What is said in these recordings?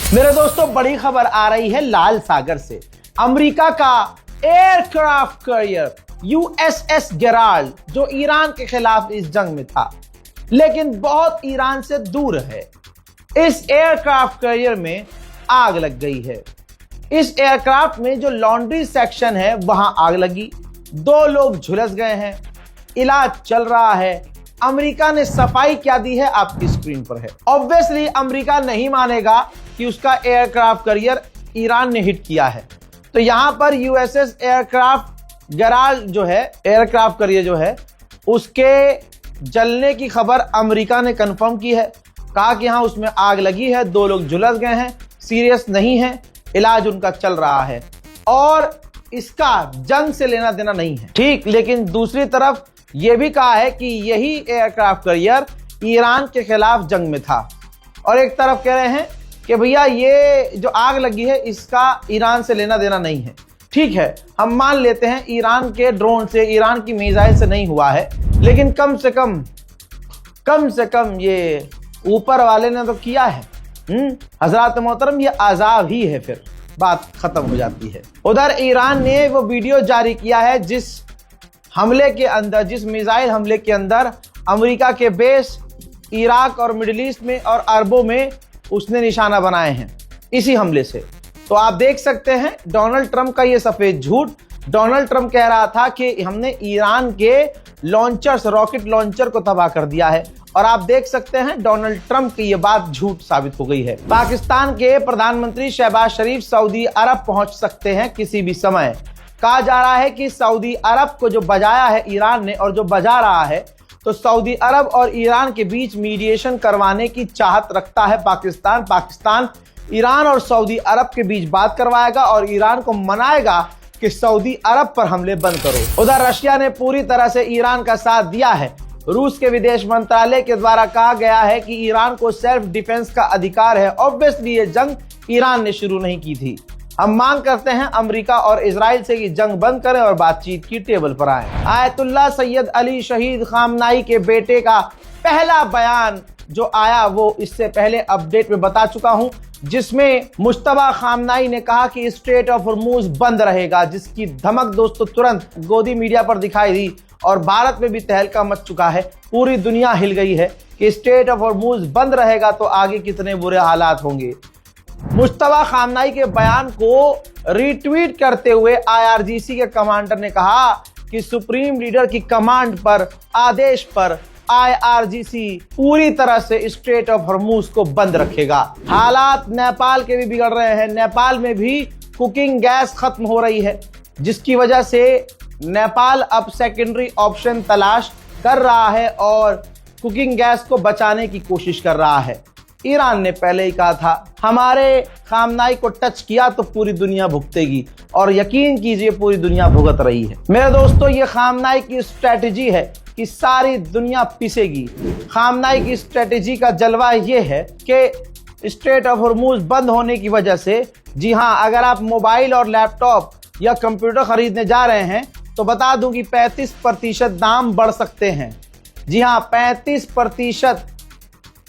मेरे दोस्तों, बड़ी खबर आ रही है लाल सागर से। अमेरिका का एयरक्राफ्ट कैरियर यूएसएस गेराल्ड, जो ईरान के खिलाफ इस जंग में था लेकिन बहुत ईरान से दूर है, इस एयरक्राफ्ट कैरियर में आग लग गई है। इस एयरक्राफ्ट में जो लॉन्ड्री सेक्शन है वहां आग लगी, 2 लोग झुलस गए हैं, इलाज चल रहा है। अमेरिका ने सफाई क्या दी है आपकी स्क्रीन पर है। ऑब्वियसली अमेरिका नहीं मानेगा कि उसका एयरक्राफ्ट कैरियर ईरान ने हिट किया है। तो यहां पर यूएसएस एयरक्राफ्ट गेराल्ड जो है, एयरक्राफ्ट कैरियर जो है, उसके जलने की खबर अमेरिका ने कंफर्म की है। कहा कि हाँ, उसमें आग लगी है, 2 लोग झुलस गए हैं, सीरियस नहीं है, इलाज उनका चल रहा है और इसका जंग से लेना देना नहीं है। ठीक, लेकिन दूसरी तरफ यह भी कहा है कि यही एयरक्राफ्ट कैरियर ईरान के खिलाफ जंग में था और एक तरफ कह रहे हैं कि भैया ये जो आग लगी है इसका ईरान से लेना देना नहीं है। ठीक है, हम मान लेते हैं ईरान के ड्रोन से, ईरान की मिसाइल से नहीं हुआ है, लेकिन कम से कम ये ऊपर वाले ने तो किया है। हजरात मोहतरम, ये आजाब ही है, फिर बात खत्म हो जाती है। उधर ईरान ने वो वीडियो जारी किया है जिस हमले के अंदर, जिस मिसाइल हमले के अंदर अमेरिका के बेस इराक और मिडिल ईस्ट में और अरबों में उसने निशाना बनाए हैं इसी हमले से। तो आप देख सकते हैं डोनाल्ड ट्रंप का ये सफेद झूठ। डोनाल्ड ट्रंप कह रहा था कि हमने ईरान के लॉन्चर्स, रॉकेट लॉन्चर को तबाह कर दिया है और आप देख सकते हैं डोनाल्ड ट्रंप की ये बात झूठ साबित हो गई है। पाकिस्तान के प्रधानमंत्री शहबाज शरीफ सऊदी अरब पहुंच सकते हैं किसी भी समय। कहा जा रहा है कि सऊदी अरब को जो बजाया है ईरान ने और जो बजा रहा है, तो सऊदी अरब और ईरान के बीच मीडिएशन करवाने की चाहत रखता है पाकिस्तान ईरान और सऊदी अरब के बीच बात करवाएगा और ईरान को मनाएगा कि सऊदी अरब पर हमले बंद करो। उधर रशिया ने पूरी तरह से ईरान का साथ दिया है। रूस के विदेश मंत्रालय के द्वारा कहा गया है कि ईरान को सेल्फ डिफेंस का अधिकार है। ऑब्वियसली ये जंग ईरान ने शुरू नहीं की थी। हम मांग करते हैं अमेरिका और इजराइल से कि जंग बंद करें और बातचीत की टेबल पर आए। आयतुल्लाह सैयद अली शहीद खामनाई के बेटे का पहला बयान जो आया वो इससे पहले अपडेट में बता चुका हूं, जिसमें मुश्तबा खामनाई ने कहा कि स्ट्रेट ऑफ हॉर्मुज बंद रहेगा, जिसकी धमक दोस्तों तुरंत गोदी मीडिया पर दिखाई दी और भारत में भी तहलका मच चुका है। पूरी दुनिया हिल गई है कि स्ट्रेट ऑफ हॉर्मुज बंद रहेगा तो आगे कितने बुरे हालात होंगे। मुश्तबा खामनाई के बयान को रीट्वीट करते हुए आईआरजीसी के कमांडर ने कहा कि सुप्रीम लीडर की कमांड पर, आदेश पर आईआरजीसी पूरी तरह से स्ट्रेट ऑफ हॉर्मुज को बंद रखेगा। हालात नेपाल के भी बिगड़ रहे हैं। नेपाल में भी कुकिंग गैस खत्म हो रही है, जिसकी वजह से नेपाल अब सेकेंडरी ऑप्शन तलाश कर रहा है और कुकिंग गैस को बचाने की कोशिश कर रहा है। ईरान ने पहले ही कहा था हमारे खामनाई को टच किया तो पूरी दुनिया भुगतेगी और यकीन कीजिए पूरी दुनिया भुगत रही है। मेरे दोस्तों, ये खामनाई की स्ट्रेटेजी है कि सारी दुनिया पिसेगी। खामनाई की स्ट्रेटेजी का जलवा ये है कि स्ट्रेट ऑफ हॉर्मुज बंद होने की वजह से, जी हाँ, अगर आप मोबाइल और लैपटॉप या कंप्यूटर खरीदने जा रहे हैं तो बता दूं कि 35% दाम बढ़ सकते हैं। जी हाँ, 35%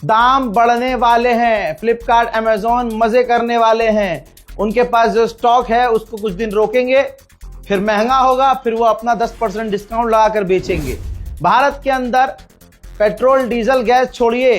दाम बढ़ने वाले हैं। फ्लिपकार्ट, अमेजोन मजे करने वाले हैं। उनके पास जो स्टॉक है उसको कुछ दिन रोकेंगे, फिर महंगा होगा, फिर वो अपना 10% डिस्काउंट लगाकर बेचेंगे। भारत के अंदर पेट्रोल, डीजल, गैस छोड़िए,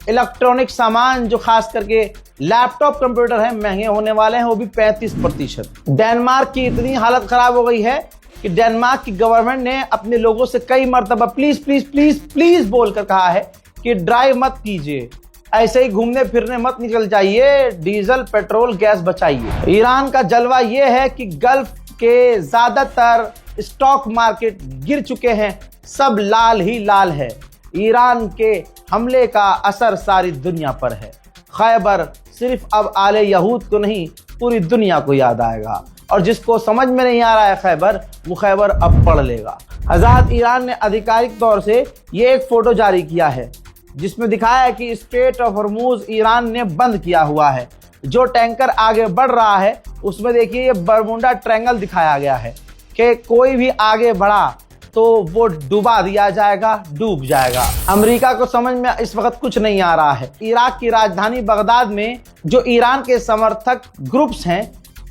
इलेक्ट्रॉनिक सामान जो खास करके लैपटॉप, कंप्यूटर है, महंगे होने वाले हैं, वो भी 35%। डेनमार्क की इतनी हालत खराब हो गई है कि डेनमार्क की गवर्नमेंट ने अपने लोगों से कई मर्तबा प्लीज प्लीज प्लीज प्लीज बोलकर कहा है कि ड्राइव मत कीजिए, ऐसे ही घूमने फिरने मत निकल जाइए, डीजल, पेट्रोल, गैस बचाइए। ईरान का जलवा यह है कि गल्फ के ज्यादातर स्टॉक मार्केट गिर चुके हैं, सब लाल ही लाल है। ईरान के हमले का असर सारी दुनिया पर है। खैबर सिर्फ अब आले यहूद को नहीं, पूरी दुनिया को याद आएगा और जिसको समझ में नहीं आ रहा है खैबर, वो खैबर अब पढ़ लेगा। आजाद ईरान ने आधिकारिक तौर से ये एक फोटो जारी किया है जिसमें दिखाया है कि स्ट्रेट ऑफ हॉर्मुज ईरान ने बंद किया हुआ है। जो टैंकर आगे बढ़ रहा है उसमें देखिए ये बरमुडा ट्रायंगल दिखाया गया है कि कोई भी आगे बढ़ा तो वो डुबा दिया जाएगा, डूब जाएगा। अमेरिका को समझ में इस वक्त कुछ नहीं आ रहा है। इराक की राजधानी बगदाद में जो ईरान के समर्थक ग्रुप्स हैं,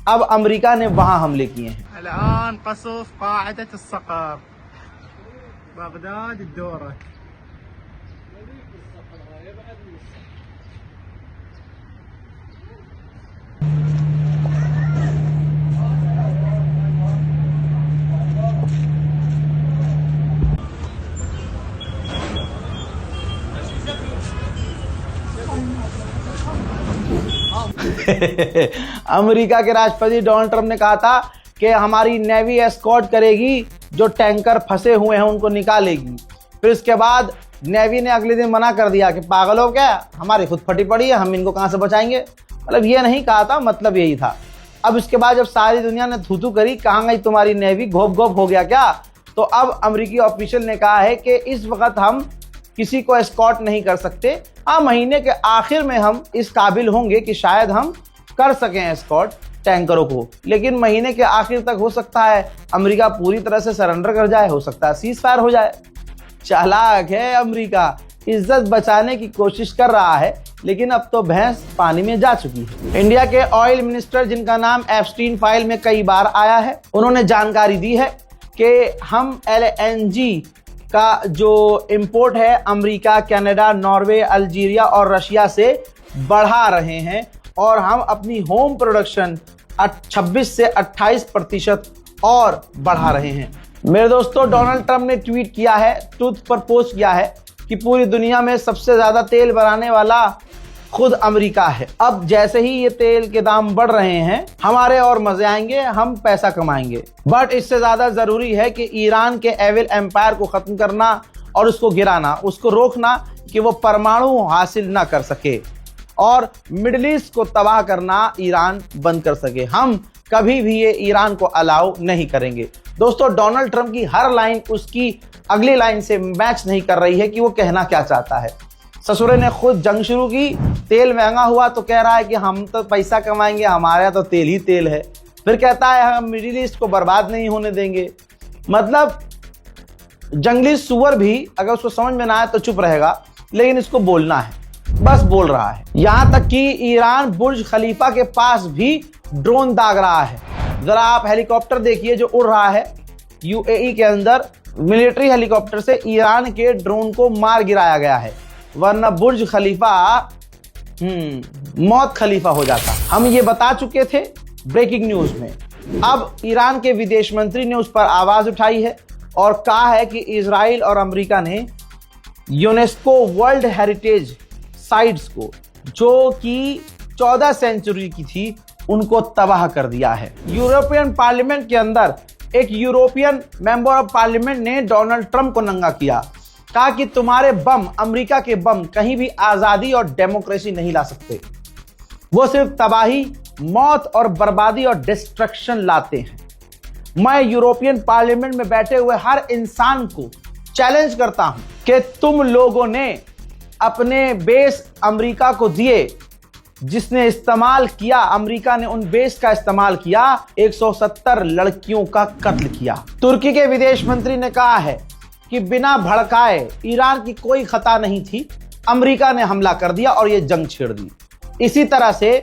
अब अमेरिका ने वहां हमले किए हैं। अमेरिका के राष्ट्रपति डोनाल्ड ट्रंप ने कहा था कि हमारी नेवी एस्कॉर्ट करेगी, जो टैंकर फंसे हुए हैं उनको निकालेगी। फिर उसके बाद नेवी ने अगले दिन मना कर दिया कि पागल हो क्या, हमारी खुद फटी पड़ी है, हम इनको कहां से बचाएंगे। मतलब ये नहीं कहा था, मतलब यही था। अब इसके बाद जब सारी दुनिया ने थू करी, कहां गई तुम्हारी नेवी, घोप घोप हो गया क्या, तो अब अमेरिकी ऑफिशियल ने कहा है कि इस वक्त हम किसी को एस्कॉर्ट नहीं कर सकते। हाँ, महीने के आखिर में हम इस काबिल होंगे कि शायद हम कर सकें एस्कॉर्ट टैंकरों को, लेकिन महीने के आखिर तक हो सकता है अमेरिका पूरी तरह से सरेंडर कर जाए, हो सकता है सीज फायर हो जाए। चालाक है अमेरिका, इज्जत बचाने की कोशिश कर रहा है, लेकिन अब तो भैंस पानी में जा चुकी है। इंडिया के ऑयल मिनिस्टर, जिनका नाम एप्स्टीन फाइल में कई बार आया है, उन्होंने जानकारी दी है कि हम LNG का जो इंपोर्ट है अमेरिका, कनाडा, नॉर्वे, अल्जीरिया और रशिया से बढ़ा रहे हैं और हम अपनी होम प्रोडक्शन 26 से 28% और बढ़ा रहे हैं। मेरे दोस्तों, डोनाल्ड ट्रंप ने ट्वीट किया है, ट्रूथ पर पोस्ट किया है कि पूरी दुनिया में सबसे ज्यादा तेल बनाने वाला खुद अमेरिका है। अब जैसे ही ये तेल के दाम बढ़ रहे हैं, हमारे और मजे आएंगे, हम पैसा कमाएंगे। बट इससे ज्यादा जरूरी है कि ईरान के एविल एम्पायर को खत्म करना और उसको गिराना, उसको रोकना कि वो परमाणु हासिल ना कर सके, और मिडिल ईस्ट को तबाह करना ईरान बंद कर सके। हम कभी भी ये ईरान को अलाउ नहीं करेंगे। दोस्तों, डोनाल्ड ट्रंप की हर लाइन उसकी अगली लाइन से मैच नहीं कर रही है कि वो कहना क्या चाहता है। ससुरे ने खुद जंग शुरू की, तेल महंगा हुआ तो कह रहा है कि हम तो पैसा कमाएंगे, हमारे यहाँ तो तेल ही तेल है। फिर कहता है हम मिडिल ईस्ट को बर्बाद नहीं होने देंगे। मतलब जंगली सुअर भी अगर उसको समझ में ना आए तो चुप रहेगा, लेकिन इसको बोलना है, बस बोल रहा है। यहां तक कि ईरान बुर्ज खलीफा के पास भी ड्रोन दाग रहा है। जरा आप हेलीकॉप्टर देखिए जो उड़ रहा है UAE के अंदर। मिलिट्री हेलीकॉप्टर से ईरान के ड्रोन को मार गिराया गया है, वरना बुर्ज खलीफा मौत खलीफा हो जाता। हम ये बता चुके थे ब्रेकिंग न्यूज में। अब ईरान के विदेश मंत्री ने उस पर आवाज उठाई है और कहा है कि इजराइल और अमेरिका ने यूनेस्को वर्ल्ड हेरिटेज साइट्स को, जो कि 14 सेंचुरी की थी, उनको तबाह कर दिया है। यूरोपियन पार्लियामेंट के अंदर एक यूरोपियन मेंबर ऑफ पार्लियामेंट ने डोनाल्ड ट्रंप को नंगा किया, कहा कि तुम्हारे बम, अमेरिका के बम, कहीं भी आजादी और डेमोक्रेसी नहीं ला सकते। वो सिर्फ तबाही, मौत और बर्बादी और डिस्ट्रक्शन लाते हैं। मैं यूरोपियन पार्लियामेंट में बैठे हुए हर इंसान को चैलेंज करता हूं कि तुम लोगों ने अपने बेस अमेरिका को दिए, जिसने इस्तेमाल किया, अमेरिका ने उन बेस का इस्तेमाल किया, 170 लड़कियों का कत्ल किया। तुर्की के विदेश मंत्री ने कहा है कि बिना भड़काए ईरान की कोई खता नहीं थी, अमेरिका ने हमला कर दिया और यह जंग छेड़ दी। इसी तरह से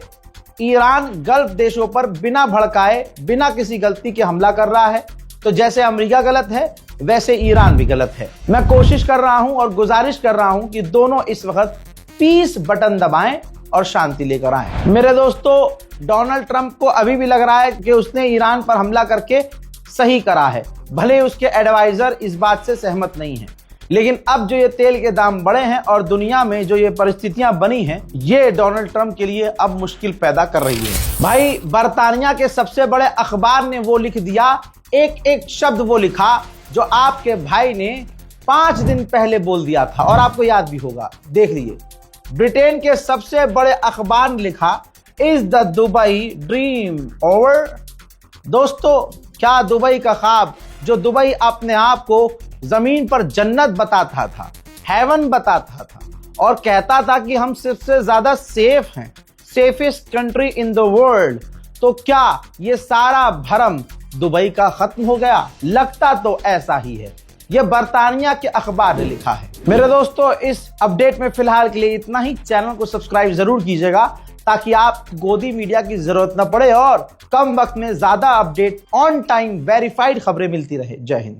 ईरान गल्फ देशों पर बिना भड़काए, बिना किसी गलती के हमला कर रहा है। तो जैसे अमेरिका गलत है, वैसे ईरान भी गलत है। मैं कोशिश कर रहा हूं और गुजारिश कर रहा हूं कि दोनों इस वक्त पीस बटन दबाएं और शांति लेकर आए। मेरे दोस्तों, डोनाल्ड ट्रंप को अभी भी लग रहा है कि उसने ईरान पर हमला करके सही करा है, भले उसके एडवाइजर इस बात से सहमत नहीं है। लेकिन अब जो ये तेल के दाम बढ़े हैं और दुनिया में जो ये परिस्थितियां बनी हैं, ये डोनाल्ड ट्रंप के लिए अब मुश्किल पैदा कर रही है। भाई, बर्तानिया के सबसे बड़े अखबार ने वो लिख दिया, एक एक शब्द वो लिखा जो आपके भाई ने 5 दिन पहले बोल दिया था, और आपको याद भी होगा, देख लीजिए। ब्रिटेन के सबसे बड़े अखबार ने लिखा, is the Dubai dream over. दोस्तों, क्या दुबई का ख्वाब, जो दुबई अपने आप को जमीन पर जन्नत बताता था, हेवन बताता था, और कहता था कि हम सबसे ज्यादा सेफ हैं, safest country in the world, तो क्या ये सारा भरम दुबई का खत्म हो गया? लगता तो ऐसा ही है। यह बर्तानिया के अखबार ने लिखा है। मेरे दोस्तों, इस अपडेट में फिलहाल के लिए इतना ही। चैनल को सब्सक्राइब जरूर कीजिएगा ताकि आप गोदी मीडिया की जरूरत न पड़े और कम वक्त में ज्यादा अपडेट, ऑन टाइम वेरीफाइड खबरें मिलती रहे। जय हिंद।